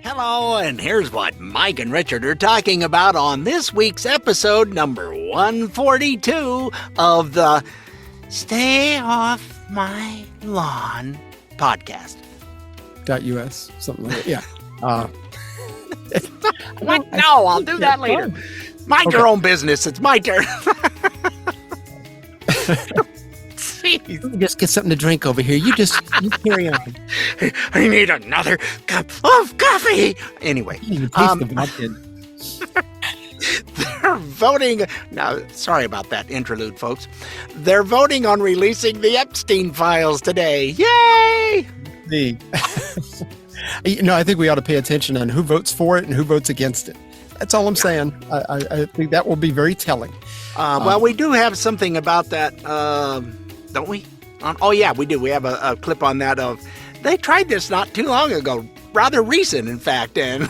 Hello, and here's what Mike and Richard are talking about on this week's episode number 142 of the Stay Off My Lawn podcast. .us, something like that. Yeah. What? No, I'll do that later. Mind your own business. It's my turn. Just get something to drink over here. You carry on. I need another cup of coffee. Anyway, they're voting. Now, sorry about that interlude, folks. They're voting on releasing the Epstein files today. Yay! I think we ought to pay attention on who votes for it and who votes against it. That's all I'm saying. I think that will be very telling. Well, we do have something about that, don't we? Oh, yeah, we do. We have a clip on that of, they tried this not too long ago, rather recent, in fact, and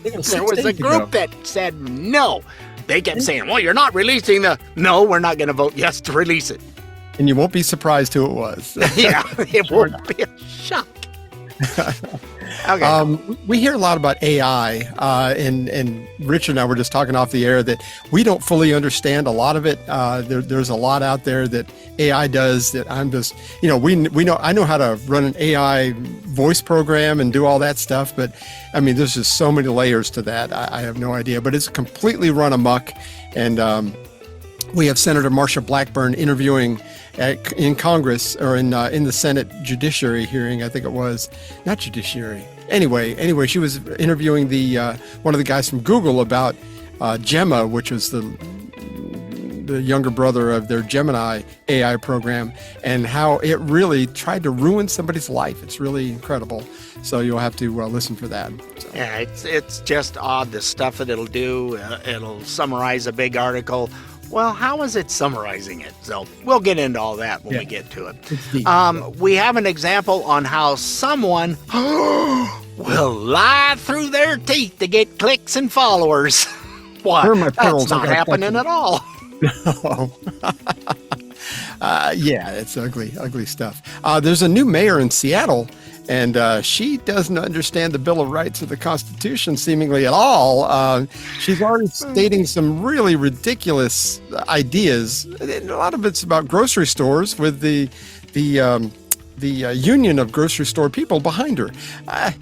there was a group that said no. They kept saying, well, you're not releasing no, we're not going to vote yes to release it. And you won't be surprised who it was. Yeah, it won't be a shock. Okay. We hear a lot about AI, and Richard and I were just talking off the air that we don't fully understand a lot of it. There's a lot out there that AI does that I'm just, I know how to run an AI voice program and do all that stuff, but I mean, there's just so many layers to that. I have no idea, but it's completely run amok. And we have Senator Marsha Blackburn interviewing in Congress or in the Senate Judiciary hearing, I think it was. Not Judiciary. Anyway, she was interviewing the one of the guys from Google about Gemma, which was the younger brother of their Gemini AI program, and how it really tried to ruin somebody's life. It's really incredible. So you'll have to listen for that. So. Yeah, it's just odd, the stuff that it'll do. It'll summarize a big article. Well, how is it summarizing it? So we'll get into all that when we get to it. We have an example on how someone will lie through their teeth to get clicks and followers. What? That's not happening at all. No. Yeah, it's ugly stuff. There's a new mayor in Seattle, and she doesn't understand the Bill of Rights or the Constitution seemingly at all. She's already stating some really ridiculous ideas. A lot of it's about grocery stores with the union of grocery store people behind her.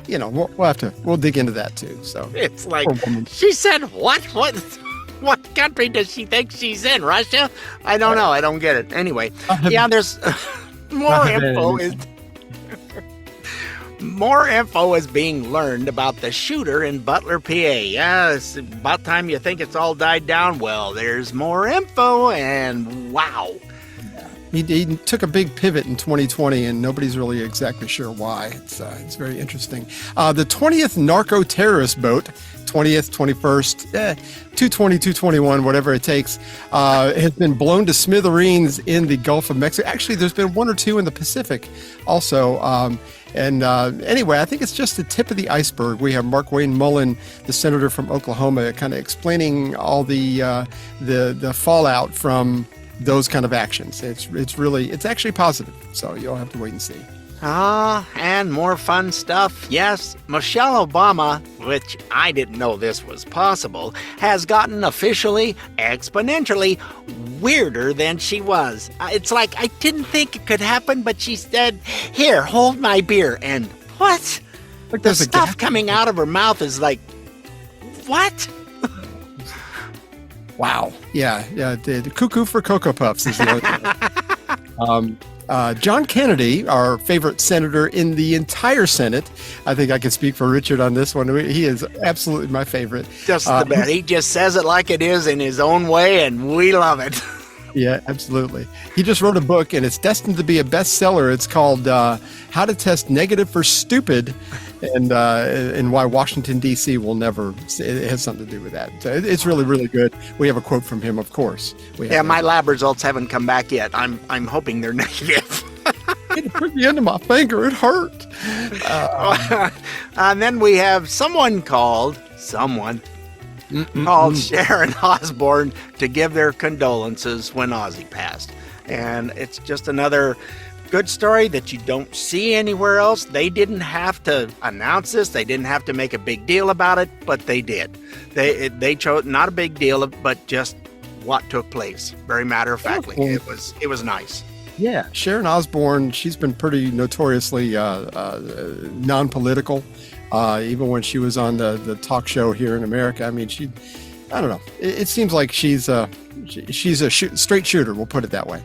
We'll dig into that too. So it's like she said, what country does she think she's in? Russia? I don't know. I don't get it. Anyway, there's more info. More info is being learned about the shooter in Butler, PA. Yeah, it's about time you think it's all died down. Well, there's more info, and wow. He took a big pivot in 2020, and nobody's really exactly sure why. It's very interesting. The 20th narco terrorist boat, 20th, 21st, 220, 221, whatever it takes, has been blown to smithereens in the Gulf of Mexico. Actually, there's been one or two in the Pacific also. Anyway, I think it's just the tip of the iceberg. We have Mark Wayne Mullen, the senator from Oklahoma, kind of explaining all the fallout from those kind of actions. It's actually positive. So you'll have to wait and see. And more fun stuff. Yes, Michele Obama, which I didn't know this was possible, has gotten officially, exponentially weirder than she was. It's like, I didn't think it could happen, but she said, here, hold my beer. And what? Like the stuff coming out of her mouth is like, what? Wow. Yeah. The cuckoo for Cocoa Puffs is the John Kennedy, our favorite senator in the entire Senate. I think I can speak for Richard on this one. He is absolutely my favorite. Just the best. He just says it like it is in his own way, and we love it. Yeah, absolutely. He just wrote a book, and it's destined to be a bestseller. It's called How to Test Negative for Stupid, and why Washington, D.C. will never. It has something to do with that. So it's really, really good. We have a quote from him, of course. My lab results haven't come back yet. I'm hoping they're negative. It put the end of my finger. It hurt. And then we have someone called Sharon Osbourne to give their condolences when Ozzy passed. And it's just another Good story that you don't see anywhere else. They didn't have to announce this. They didn't have to make a big deal about it, but they did. They chose not a big deal, but just what took place. Very matter of factly. It was nice. Yeah, Sharon Osbourne, she's been pretty notoriously non-political, even when she was on the talk show here in America. I mean, I don't know. It seems like she's a straight shooter, we'll put it that way.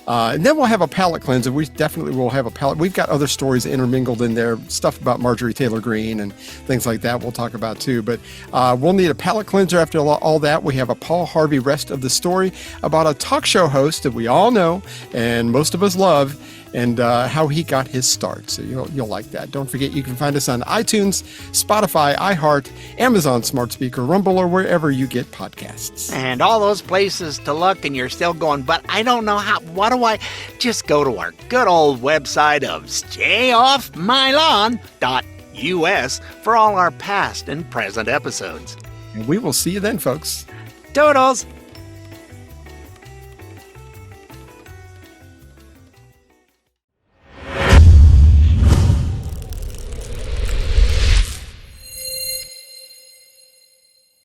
And then we'll have a palate cleanser. We definitely will have a palate. We've got other stories intermingled in there, stuff about Marjorie Taylor Greene and things like that we'll talk about too. But we'll need a palate cleanser after all that. We have a Paul Harvey rest of the story about a talk show host that we all know and most of us love, and how he got his start. So you'll like that. Don't forget, you can find us on iTunes, Spotify, iHeart, Amazon Smart Speaker, Rumble, or wherever you get podcasts. And all those places to look, and you're still going, but I don't know how. What do I? Just go to our good old website of stayoffmylawn.us for all our past and present episodes. And we will see you then, folks. Toodles!